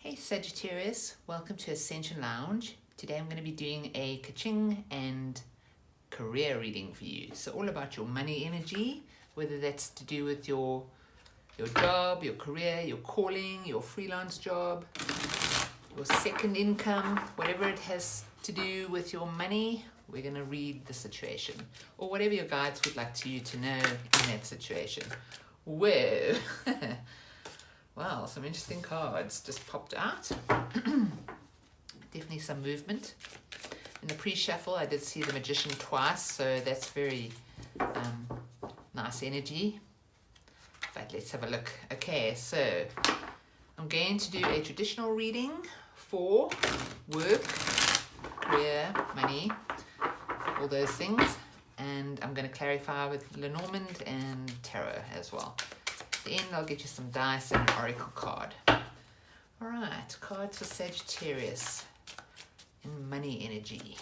Hey Sagittarius, welcome to Ascension Lounge. Today I'm going to be doing a KA-CHING and career reading for you. So all about your money energy, whether that's to do with your job, your career, your calling, your freelance job, your second income, whatever it has to do with your money, we're going to read the situation. Or whatever your guides would like you to know in that situation. Whoa! Wow, some interesting cards just popped out. Definitely some movement. In the pre-shuffle, I did see the Magician twice, so that's very nice energy. But let's have a look. Okay, so I'm going to do a traditional reading for work, career, money, all those things. And I'm going to clarify with Lenormand and Tarot as well. At the end, I'll get you some dice and an oracle card. All right, cards for Sagittarius and money energy.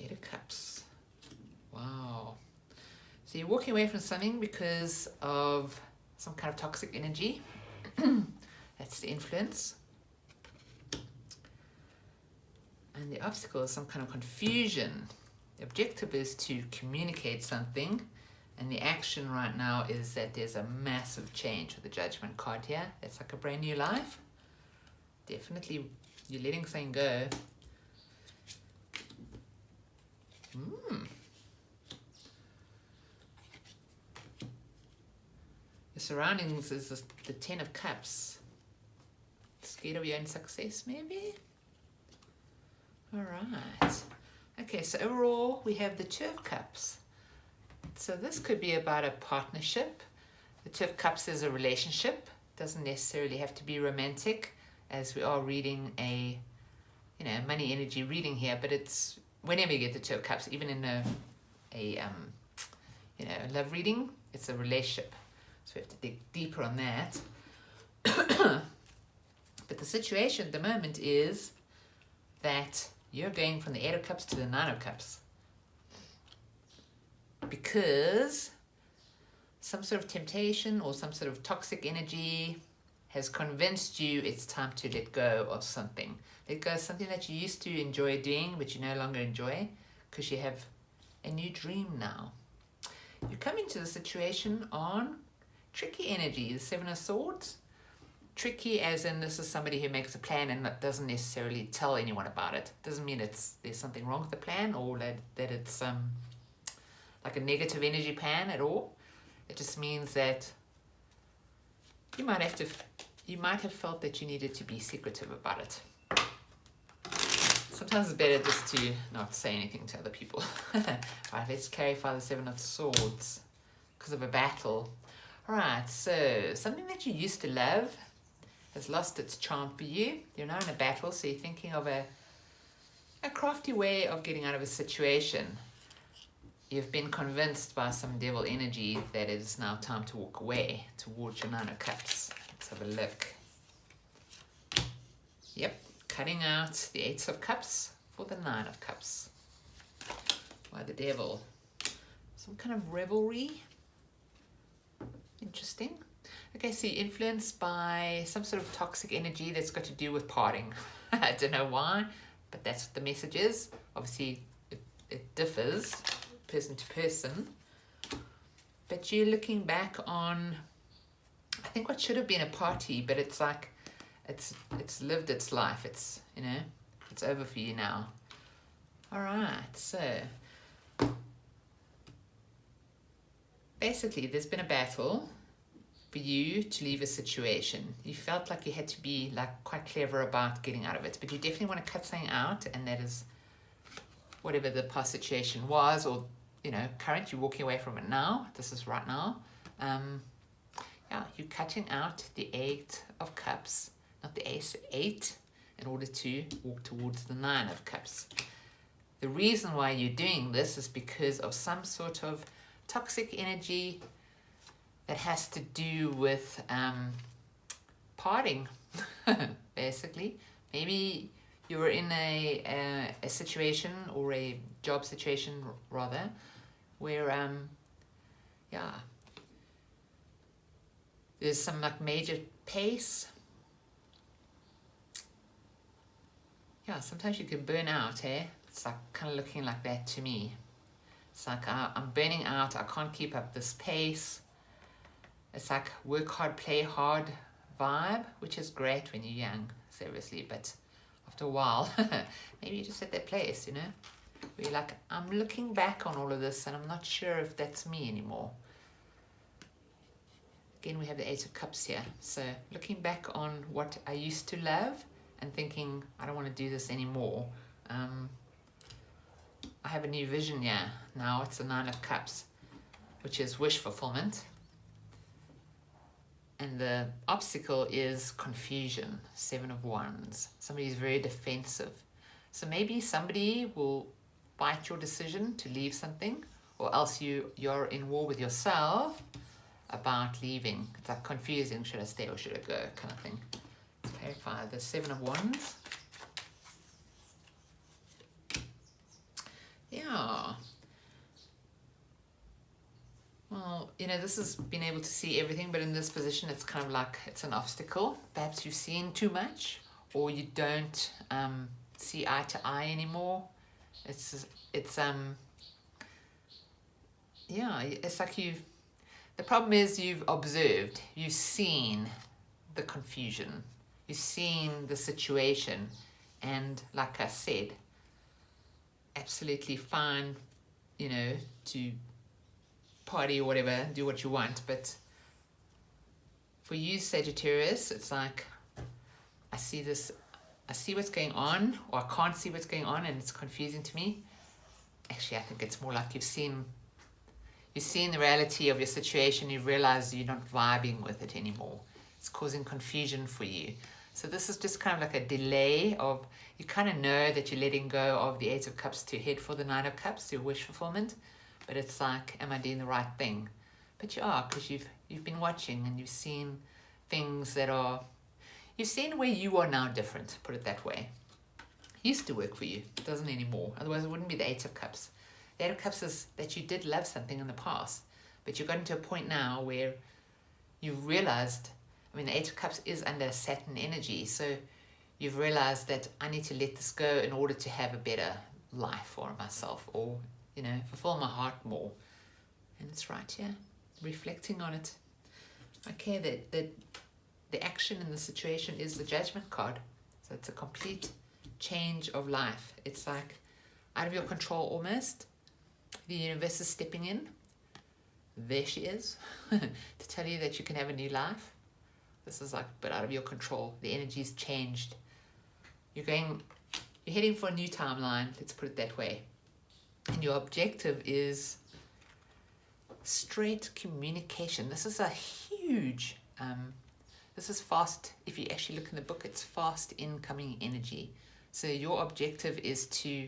Eight of Cups. Wow. So you're walking away from something because of some kind of toxic energy. That's the influence. And the obstacle is some kind of confusion. The objective is to communicate something, and the action right now is that there's a massive change with the Judgment card here. It's like a brand new life. Definitely, you're letting something go. The surroundings is the Ten of Cups. Scared of your own success, maybe? All right. Okay, so overall, we have the Two of Cups. So this could be about a partnership. The Two of Cups is a relationship. Doesn't necessarily have to be romantic, as we are reading a, money energy reading here. But it's whenever you get the Two of Cups, even in a love reading, it's a relationship. So we have to dig deeper on that. But the situation at the moment is that you're going from the Eight of Cups to the Nine of Cups. Because some sort of temptation or some sort of toxic energy has convinced you it's time to let go of something. Let go of something that you used to enjoy doing, but you no longer enjoy, because you have a new dream now. You come into the situation on tricky energy, the Seven of Swords. Tricky as in this is somebody who makes a plan and doesn't necessarily tell anyone about it. Doesn't mean there's something wrong with the plan or that it's like a negative energy plan at all. It just means that you might have felt that you needed to be secretive about it. Sometimes it's better just to not say anything to other people. Alright, let's clarify the Seven of Swords because of a battle. Alright, so something that you used to love has lost its charm for you. You're now in a battle, so you're thinking of a crafty way of getting out of a situation. You've been convinced by some devil energy that it is now time to walk away towards your Nine of Cups. Let's have a look. Yep, cutting out the Eight of Cups for the Nine of Cups. Why the devil? Some kind of revelry. Interesting. Okay, so you're influenced by some sort of toxic energy that's got to do with parting. I don't know why, but that's what the message is. Obviously, it differs person to person. But you're looking back on, I think what should have been a party, but it's like, it's lived its life. It's, it's over for you now. All right, so basically there's been a battle for you to leave a situation. You felt like you had to be quite clever about getting out of it, but you definitely want to cut something out, and that is whatever the past situation was, or current, you're walking away from it now. This is right now. You're cutting out the Eight of Cups, not the Ace, 8, in order to walk towards the Nine of Cups. The reason why you're doing this is because of some sort of toxic energy that has to do with parting, basically. Maybe you're in a situation, or a job situation rather, where yeah, there's some like major pace. Yeah, sometimes you can burn out, eh? It's like kind of looking like that to me. It's like I'm burning out, I can't keep up this pace. It's like work hard, play hard vibe, which is great when you're young, seriously, but after a while, maybe you just at that place, you know, where you're like, I'm looking back on all of this and I'm not sure if that's me anymore. Again, we have the Eight of Cups here. So looking back on what I used to love and thinking, I don't want to do this anymore. I have a new vision here. Now it's the Nine of Cups, which is wish fulfillment. And the obstacle is confusion, Seven of Wands. Somebody's very defensive. So maybe somebody will fight your decision to leave something, or else you're in war with yourself about leaving. It's like confusing, should I stay or should I go, kind of thing. Let's clarify the Seven of Wands. Yeah. Well, you know, this is being able to see everything, but in this position, it's kind of like it's an obstacle. Perhaps you've seen too much, or you don't see eye to eye anymore. Yeah, it's like the problem is you've observed, you've seen the confusion, you've seen the situation, and like I said, absolutely fine, you know, to party or whatever, do what you want, but for you, Sagittarius, it's like I see what's going on, or I can't see what's going on, and it's confusing to me. Actually, I think it's more like you've seen the reality of your situation, you've realized you're not vibing with it anymore. It's causing confusion for you. So this is just kind of like a delay of, you kind of know that you're letting go of the Eight of Cups to head for the Nine of Cups, your wish fulfillment. But it's like, am I doing the right thing? But you are, because you've been watching and you've seen things you've seen where you are now different, put it that way. Used to work for you, it doesn't anymore. Otherwise it wouldn't be the Eight of Cups. The Eight of Cups is that you did love something in the past, but you've gotten to a point now where you've realized, I mean, the Eight of Cups is under Saturn energy, so you've realized that I need to let this go in order to have a better life for myself, or, you know, fulfill my heart more. And it's right here, reflecting on it. Okay, the action in the situation is the Judgment card. So it's a complete change of life. It's like out of your control almost. The universe is stepping in. There she is to tell you that you can have a new life. This is like, but out of your control. The energy's changed. You're heading for a new timeline, let's put it that way. And your objective is straight communication. This is a huge, this is fast. If you actually look in the book, it's fast incoming energy. So your objective is to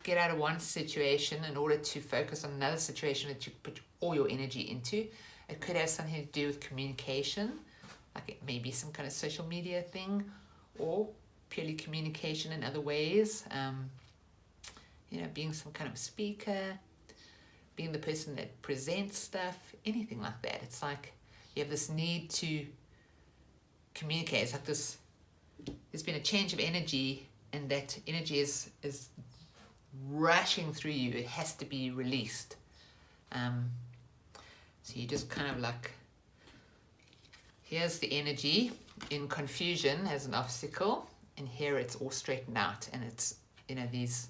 get out of one situation in order to focus on another situation that you put all your energy into. It could have something to do with communication, like it may be some kind of social media thing, or purely communication in other ways. You know, being some kind of speaker, being the person that presents stuff, anything like that. It's like you have this need to communicate. It's like this, there's been a change of energy, and that energy is rushing through you. It has to be released. So you just kind of like, here's the energy in confusion as an obstacle, and here it's all straightened out, and it's, you know, these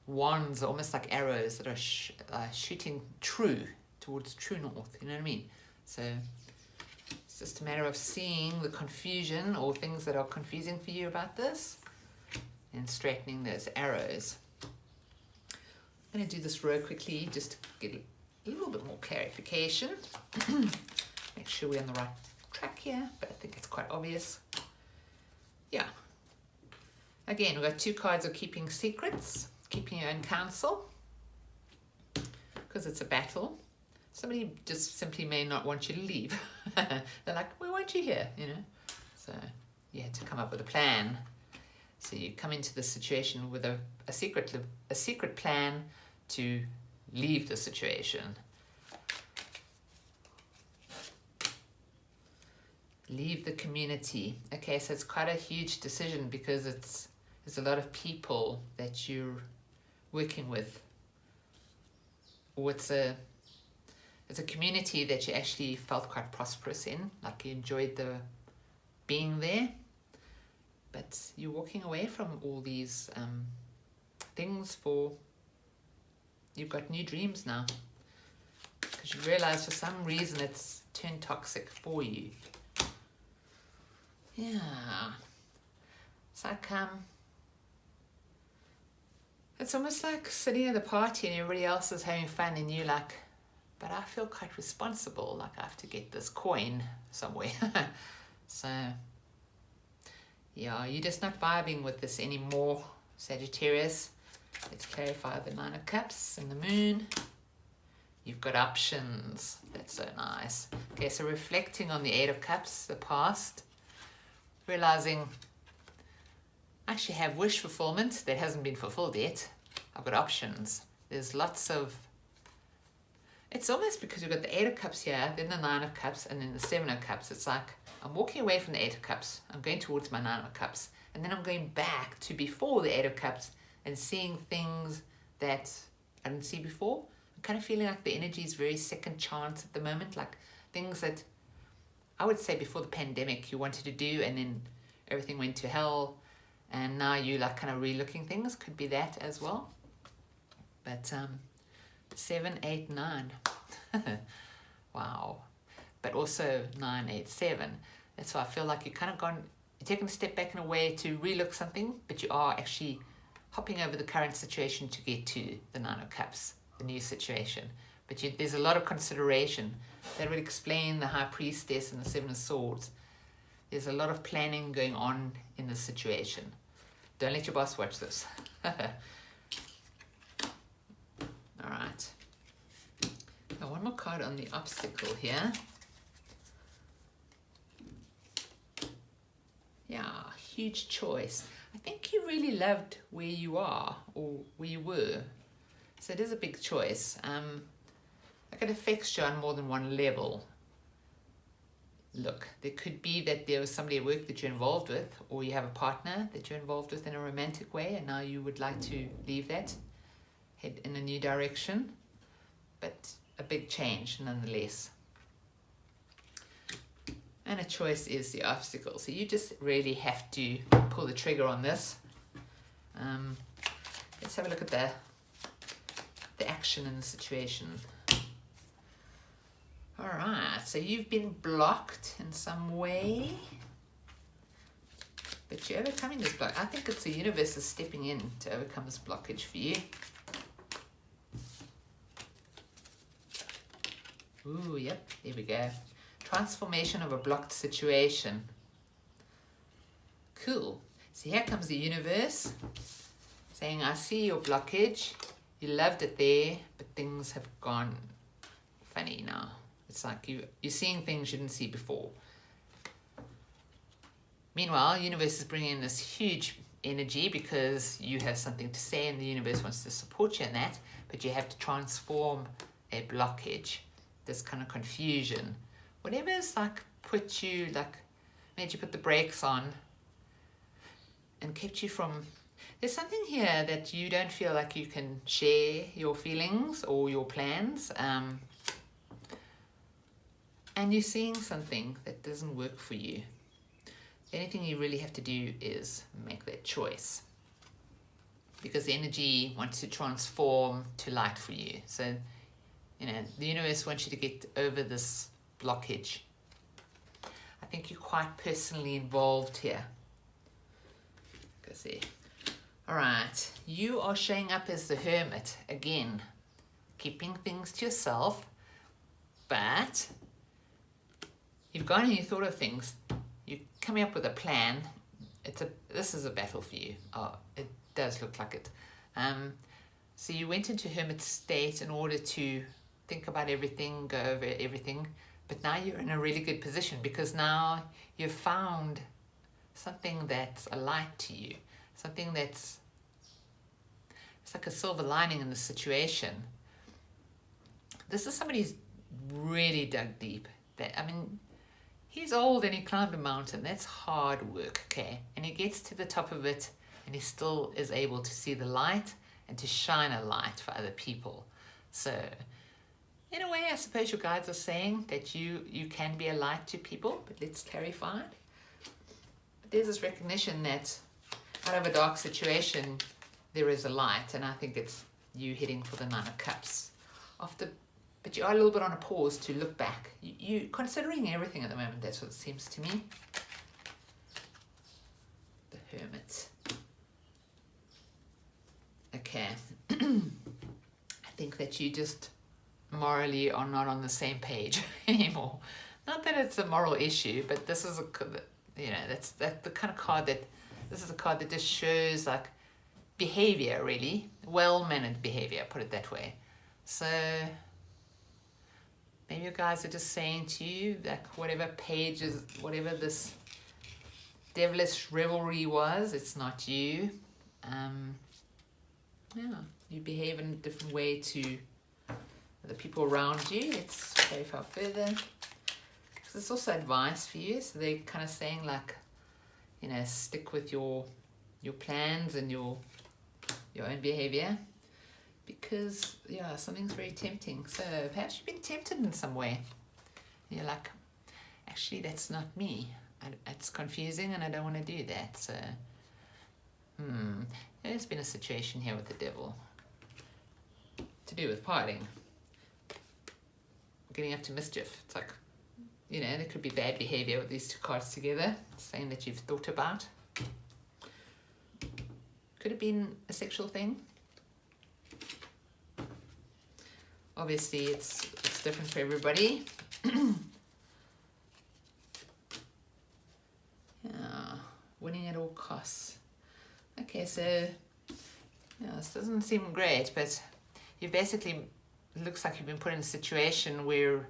wands are almost like arrows that are shooting true towards true north, you know what I mean? So it's just a matter of seeing the confusion or things that are confusing for you about this and straightening those arrows. I'm going to do this real quickly just to get a little bit more clarification. Make sure we're on the right track here, but I think it's quite obvious. Yeah. Again, we've got two cards of keeping secrets, keeping your own counsel, because it's a battle. Somebody just simply may not want you to leave. They're like, we want you here, you know. So you had to come up with a plan. So you come into the situation with a secret plan to leave the situation. Leave the community. Okay, so it's quite a huge decision because there's a lot of people that you're working with. Or it's a community that you actually felt quite prosperous in, like you enjoyed the being there, but you're walking away from all these things you've got new dreams now, because you realize for some reason it's turned toxic for you. Yeah, it's like it's almost like sitting at the party and everybody else is having fun and you're like, but I feel quite responsible, like I have to get this coin somewhere. So yeah, you're just not vibing with this anymore, Sagittarius. Let's clarify the Nine of Cups and the Moon. You've got options. That's so nice. Okay, so reflecting on the Eight of Cups, the past, realizing I actually have wish fulfillment that hasn't been fulfilled yet. I've got options. There's lots of... It's almost because you've got the Eight of Cups here, then the Nine of Cups, and then the Seven of Cups. It's like I'm walking away from the Eight of Cups. I'm going towards my Nine of Cups. And then I'm going back to before the Eight of Cups and seeing things that I didn't see before. I'm kind of feeling like the energy is very second chance at the moment. Like things that I would say before the pandemic you wanted to do and then everything went to hell. And now you like kind of re-looking things. Could be that as well. But 7, 8, 9. Wow. But also 9, 8, 7. That's why I feel like you're kind of you're taking a step back in a way to re-look something, but you are actually hopping over the current situation to get to the Nine of Cups, the new situation. But there's a lot of consideration. That would explain the High Priestess and the Seven of Swords. There's a lot of planning going on in this situation. Don't let your boss watch this. Alright. Now one more card on the obstacle here. Yeah, huge choice. I think you really loved where you are or where you were. So it is a big choice. Like it affects you on more than one level. Look, there could be that there was somebody at work that you're involved with, or you have a partner that you're involved with in a romantic way, and now you would like to leave that, head in a new direction, but a big change nonetheless. And a choice is the obstacle. So you just really have to pull the trigger on this. Let's have a look at the action in the situation. Alright, so you've been blocked in some way, but you're overcoming this block. I think it's the universe is stepping in to overcome this blockage for you. Ooh, yep, there we go. Transformation of a blocked situation. Cool. So here comes the universe saying, I see your blockage. You loved it there, but things have gone funny now. It's like you're seeing things you didn't see before. Meanwhile, universe is bringing in this huge energy because you have something to say and the universe wants to support you in that, but you have to transform a blockage, this kind of confusion. Whatever's like made you put the brakes on and kept you from... There's something here that you don't feel like you can share your feelings or your plans. And you're seeing something that doesn't work for you. The only thing you really have to do is make that choice. Because the energy wants to transform to light for you. So, the universe wants you to get over this blockage. I think you're quite personally involved here. Go see. Alright, you are showing up as the hermit again. Keeping things to yourself, but... You've gone and you thought of things. You're coming up with a plan. This is a battle for you. Oh, it does look like it. So you went into hermit state in order to think about everything, go over everything. But now you're in a really good position because now you've found something that's a light to you. something it's like a silver lining in the situation. This is somebody who's really dug deep. I mean, he's old and he climbed a mountain. That's hard work, okay? And he gets to the top of it and he still is able to see the light and to shine a light for other people. So, in a way, I suppose your guides are saying that you can be a light to people, but let's clarify it. But there's this recognition that out of a dark situation, there is a light, and I think it's you heading for the Nine of Cups. But you are a little bit on a pause to look back. You considering everything at the moment, that's what it seems to me. The Hermit. Okay. I think that you just morally are not on the same page anymore. Not that it's a moral issue, but this is that's the kind of card that, this is a card that just shows like behavior, really. Well-mannered behavior, put it that way. So maybe you guys are just saying to you that whatever this devilish revelry was, it's not you. You behave in a different way to the people around you. Let's clarify further. Because it's also advice for you. So they're kind of saying like, stick with your plans and your own behavior. Because, something's very tempting. So perhaps you've been tempted in some way. And you're like, actually, that's not me. It's confusing and I don't want to do that. So, there's been a situation here with the devil. To do with parting. Getting up to mischief. It's like, there could be bad behavior with these two cards together. Saying that you've thought about. Could have been a sexual thing. Obviously, it's different for everybody. Winning at all costs. Okay, so this doesn't seem great, but you basically, it looks like you've been put in a situation where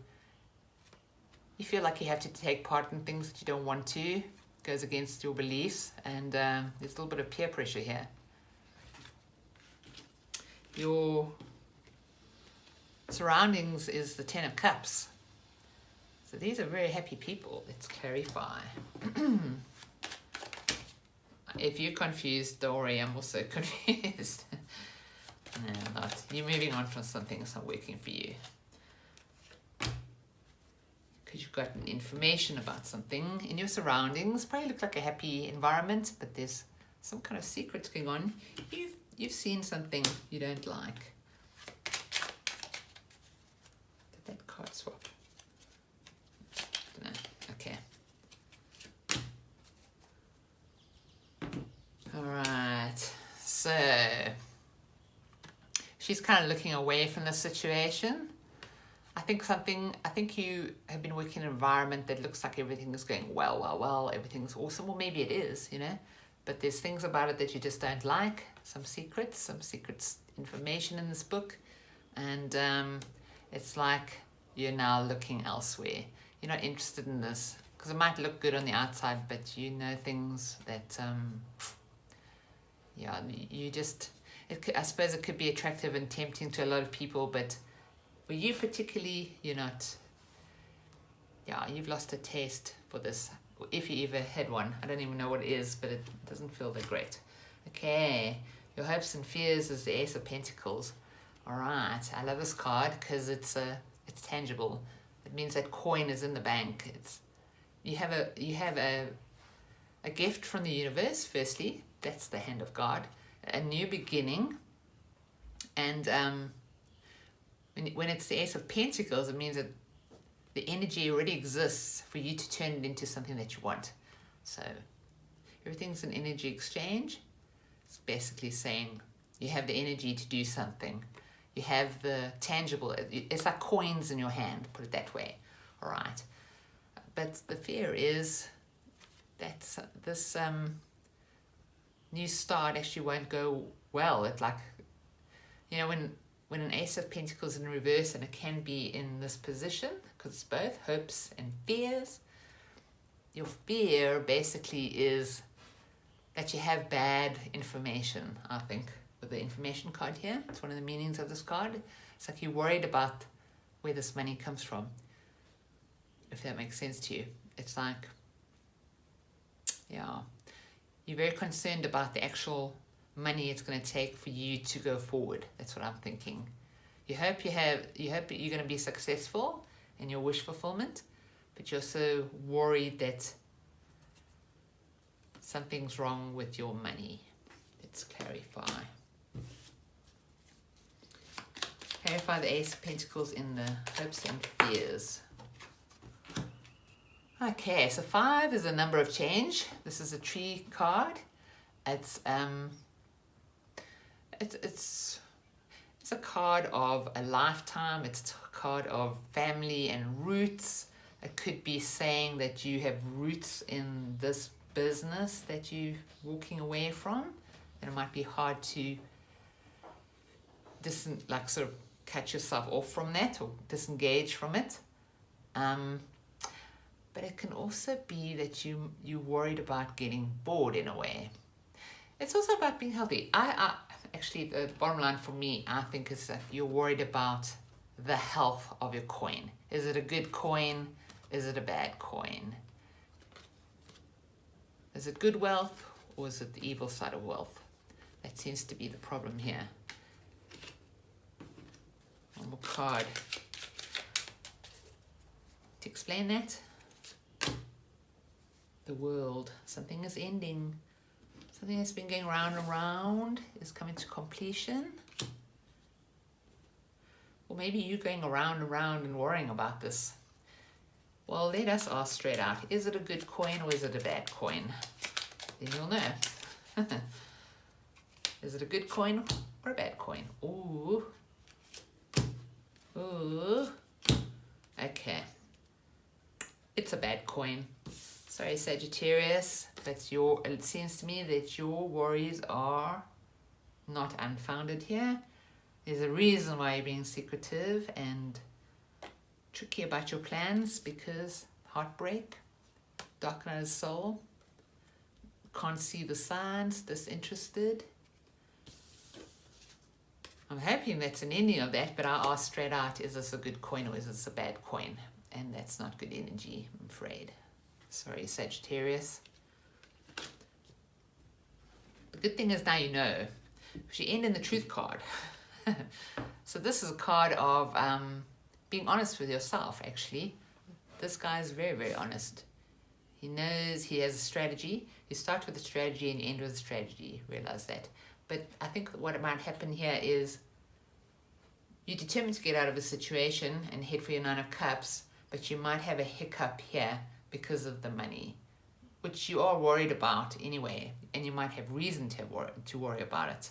you feel like you have to take part in things that you don't want to. It goes against your beliefs, and there's a little bit of peer pressure here. Your surroundings is the Ten of Cups. So these are very happy people. Let's clarify. If you're confused, don't worry, I'm also confused. No, I'm not. You're moving on from something that's not working for you. Because you've gotten information about something in your surroundings. Probably looks like a happy environment, but there's some kind of secrets going on. You've seen something you don't like. Did that card swap? No. Okay. Alright. So she's kind of looking away from the situation. I think you have been working in an environment that looks like everything is going well, everything's awesome. Well, maybe it is, but there's things about it that you just don't like. Some secrets information in this book. And it's like you're now looking elsewhere. You're not interested in this. Because it might look good on the outside, but things that, you just, I suppose it could be attractive and tempting to a lot of people, but for you particularly, you're not, you've lost a taste for this. If you ever had one. I don't even know what it is, but it doesn't feel that great. Okay, your hopes and fears is the Ace of Pentacles. Alright, I love this card because it's tangible. It means that coin is in the bank. You have a gift from the universe, firstly. That's the hand of God. A new beginning. And when it's the Ace of Pentacles, it means that the energy already exists for you to turn it into something that you want. So everything's an energy exchange. It's basically saying you have the energy to do something. You have the tangible. It's like coins in your hand, put it that way. All right. But the fear is that this new start actually won't go well. It's like, when an Ace of Pentacles in reverse, and it can be in this position, because it's both hopes and fears. Your fear basically is that you have bad information, I think, with the information card here. It's one of the meanings of this card. It's like you're worried about where this money comes from, if that makes sense to you. It's like, yeah, you're very concerned about the actual money it's going to take for you to go forward. That's what I'm thinking. You hope that you're going to be successful in your wish fulfillment, but you're so worried that something's wrong with your money. Let's clarify. Clarify the Ace of Pentacles in the hopes and fears. Okay, so 5 is a number of change. This is a tree card. It's a card of a lifetime. It's a card of family and roots. It could be saying that you have roots in this business that you're walking away from, and it might be hard to sort of cut yourself off from that or disengage from it. But it can also be that you're worried about getting bored in a way. It's also about being healthy. Actually, the bottom line for me, I think, is that you're worried about the health of your coin. Is it a good coin? Is it a bad coin? Is it good wealth, or is it the evil side of wealth? That seems to be the problem here. One more card to explain that. The World. Something is ending. Something that's been going round and round is coming to completion. Or maybe you're going around and round and worrying about this. Well, let us ask straight out. Is it a good coin or is it a bad coin? Then you'll know. Is it a good coin or a bad coin? Ooh. Ooh. Okay. It's a bad coin. Sorry, Sagittarius. It seems to me that your worries are not unfounded here. There's a reason why you're being secretive and tricky about your plans, because heartbreak, dark night of soul, can't see the signs, disinterested. I'm hoping that's an ending of that, but I asked straight out, is this a good coin or is this a bad coin? And that's not good energy, I'm afraid. Sorry, Sagittarius. The good thing is now you know. You end in the Truth card. So this is a card of being honest with yourself, actually. This guy is very, very honest. He knows he has a strategy. You start with a strategy and you end with a strategy. Realize that. But I think what might happen here is you're determined to get out of a situation and head for your 9 of Cups, but you might have a hiccup here because of the money, which you are worried about anyway, and you might have reason to worry about it.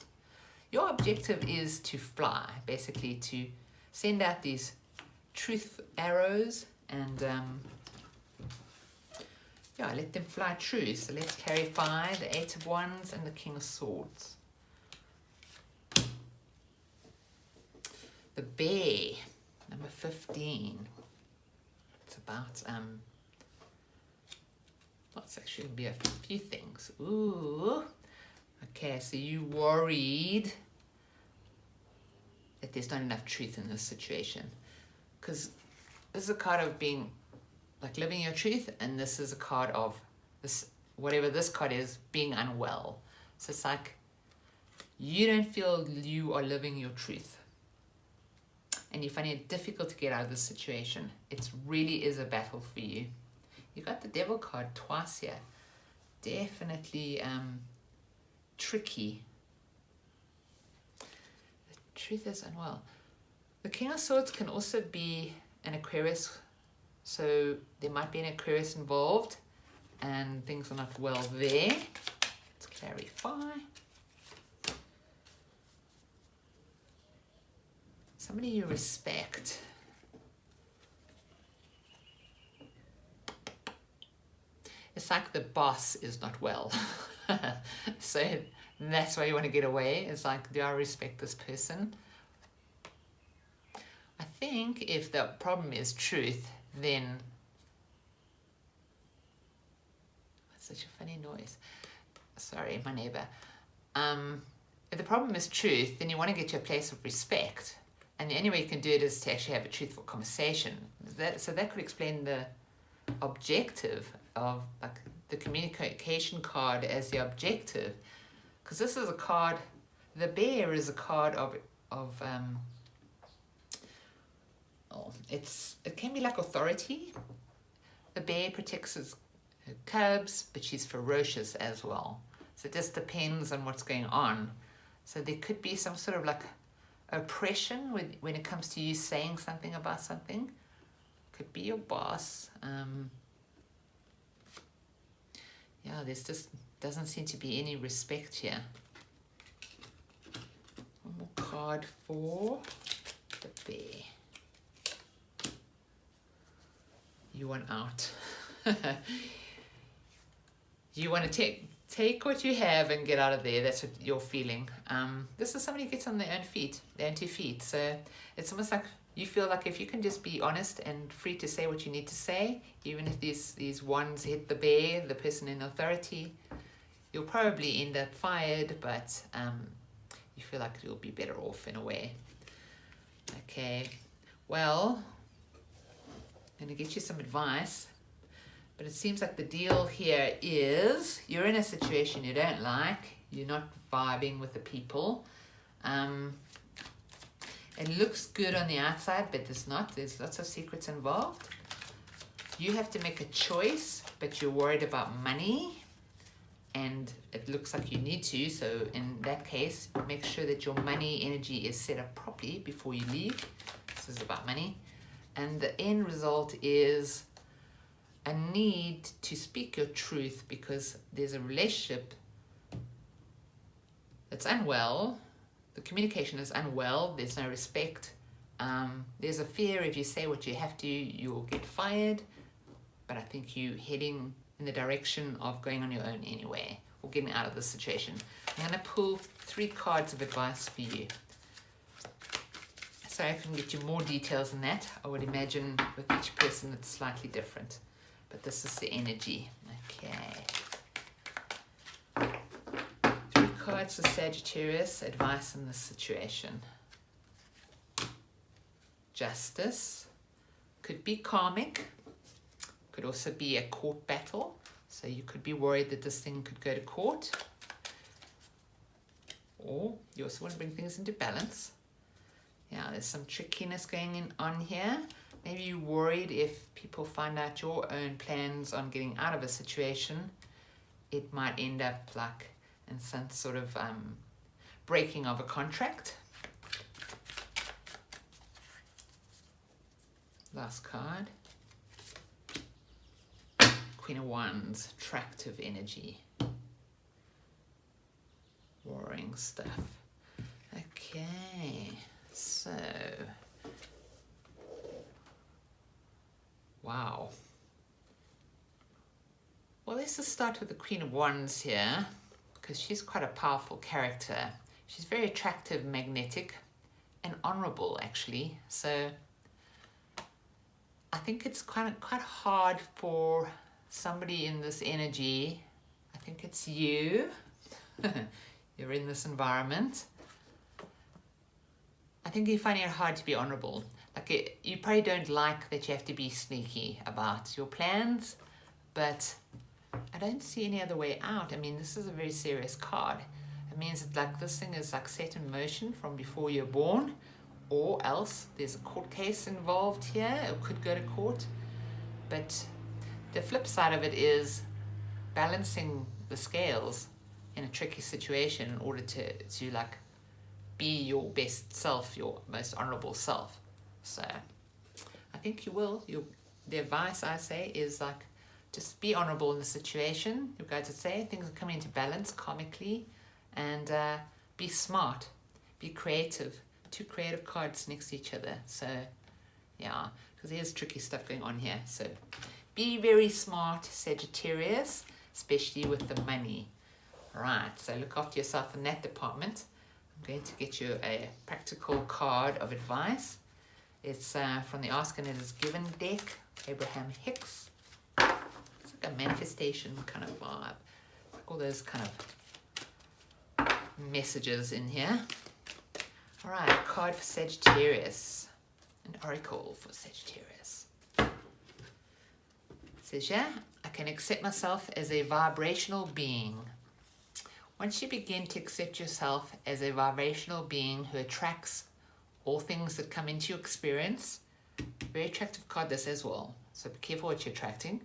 Your objective is to fly, basically to send out these truth arrows and let them fly true. So let's clarify the 8 of Wands and the King of Swords. The Bear, number 15. It's about it's actually going to be a few things. Ooh. Okay, so you worried that there's not enough truth in this situation. Because this is a card of being, like, living your truth, and this is a card of this, whatever this card is, being unwell. So it's like you don't feel you are living your truth. And you're finding it difficult to get out of this situation. It really is a battle for you. You got the Devil card twice here. Definitely tricky. The truth is unwell. The King of Swords can also be an Aquarius. So there might be an Aquarius involved and things are not well there. Let's clarify. Somebody you respect. It's like the boss is not well. So that's why you want to get away. It's like, do I respect this person? I think if the problem is truth, then... That's such a funny noise. sorry, my neighbor. If the problem is truth, then you want to get to a place of respect. And the only way you can do it is to actually have a truthful conversation. So that could explain the objective of like the communication card as the objective. Because this is a card, the bear is a card of it can be like authority. The bear protects her cubs, but she's ferocious as well. So it just depends on what's going on. So there could be some sort of like oppression when it comes to you saying something about something. Could be your boss. Yeah, there's just doesn't seem to be any respect here. One more card for the bear. You want out. You want to take what you have and get out of there. That's what you're feeling. This is somebody who gets on their own two feet. So it's almost like you feel like if you can just be honest and free to say what you need to say, even if these ones hit the bear, the person in authority, you'll probably end up fired, but you feel like you'll be better off in a way. Okay, well, I'm going to get you some advice. But it seems like the deal here is you're in a situation you don't like. You're not vibing with the people. It looks good on the outside, but it's not. There's lots of secrets involved. You have to make a choice, but you're worried about money. And it looks like you need to. So in that case, make sure that your money energy is set up properly before you leave. This is about money. And the end result is a need to speak your truth because there's a relationship that's unwell. The communication is unwell. There's no respect. There's a fear if you say what you have to, you'll get fired. But I think you're heading in the direction of going on your own anyway, or getting out of the situation. I'm going to pull 3 cards of advice for you. So I can get you more details than that. I would imagine with each person it's slightly different. But this is the energy. Okay. 3 cards for Sagittarius, advice in this situation. Justice. Could be karmic. Could also be a court battle. So you could be worried that this thing could go to court. Or you also want to bring things into balance. Yeah, there's some trickiness going on here. Maybe you're worried if people find out your own plans on getting out of a situation, it might end up like in some sort of breaking of a contract. Last card. Queen of Wands, attractive energy. Warring stuff. Okay, so... Wow. Well, let's just start with the Queen of Wands here, because she's quite a powerful character. She's very attractive, magnetic, and honorable, actually. So I think it's quite hard for somebody in this energy. I think it's you. You're in this environment. I think you're finding it hard to be honorable. Like you probably don't like that you have to be sneaky about your plans, but I don't see any other way out. I mean, this is a very serious card. It means that like this thing is like set in motion from before you're born, or else there's a court case involved here. It could go to court. But the flip side of it is balancing the scales in a tricky situation in order to like be your best self, your most honorable self. So I think you will. The advice I say is like, just be honorable in the situation. You guys would say things are coming into balance karmically, and be smart, be creative. 2 creative cards next to each other. So yeah, because there's tricky stuff going on here. So be very smart, Sagittarius, especially with the money. Right, so look after yourself in that department. I'm going to get you a practical card of advice. It's from the Ask and It Is Given deck, Abraham Hicks. It's like a manifestation kind of vibe. all those kind of messages in here. All right, card for Sagittarius, an oracle for Sagittarius. It says, yeah, I can accept myself as a vibrational being. Once you begin to accept yourself as a vibrational being who attracts all things that come into your experience, very attractive card this as well, so be careful what you're attracting.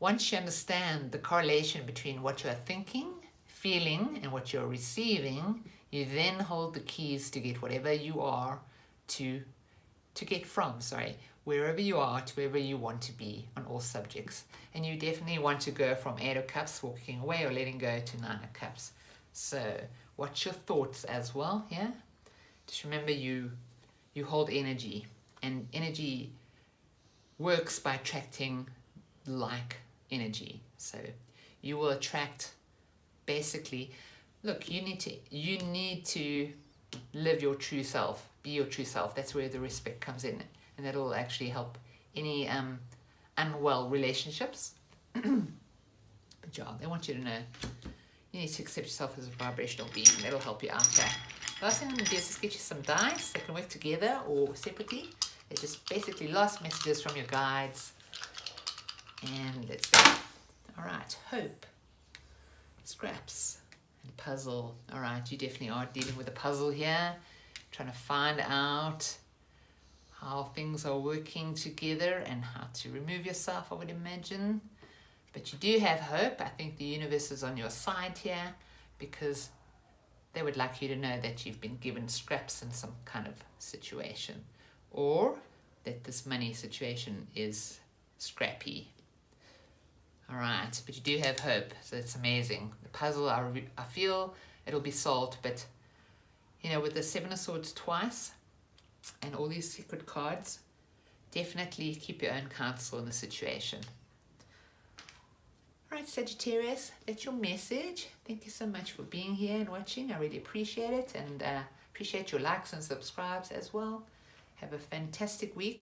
Once you understand the correlation between what you're thinking, feeling, and what you're receiving, you then hold the keys to get whatever you are wherever you are to wherever you want to be on all subjects. And you definitely want to go from 8 of Cups, walking away, or letting go, to 9 of Cups. So watch your thoughts as well, yeah? Just remember you hold energy, and energy works by attracting like energy. So you will attract, basically, look, you need to live your true self, be your true self. That's where the respect comes in, and that'll actually help any unwell relationships. Good job. They want you to know you need to accept yourself as a vibrational being. That'll help you out there. Last thing I'm going to do is just get you some dice that can work together or separately. They're just basically last messages from your guides. And let's go. All right, hope, scraps, and puzzle. All right, you definitely are dealing with a puzzle here, trying to find out how things are working together and how to remove yourself, I would imagine. But you do have hope. I think the universe is on your side here, because they would like you to know that you've been given scraps in some kind of situation, or that this money situation is scrappy. All right, but you do have hope, so it's amazing. The puzzle, I feel it'll be solved, but you know, with the 7 of Swords twice and all these secret cards, definitely keep your own counsel in the situation. All right, Sagittarius, that's your message. Thank you so much for being here and watching. I really appreciate it, and appreciate your likes and subscribes as well. Have a fantastic week.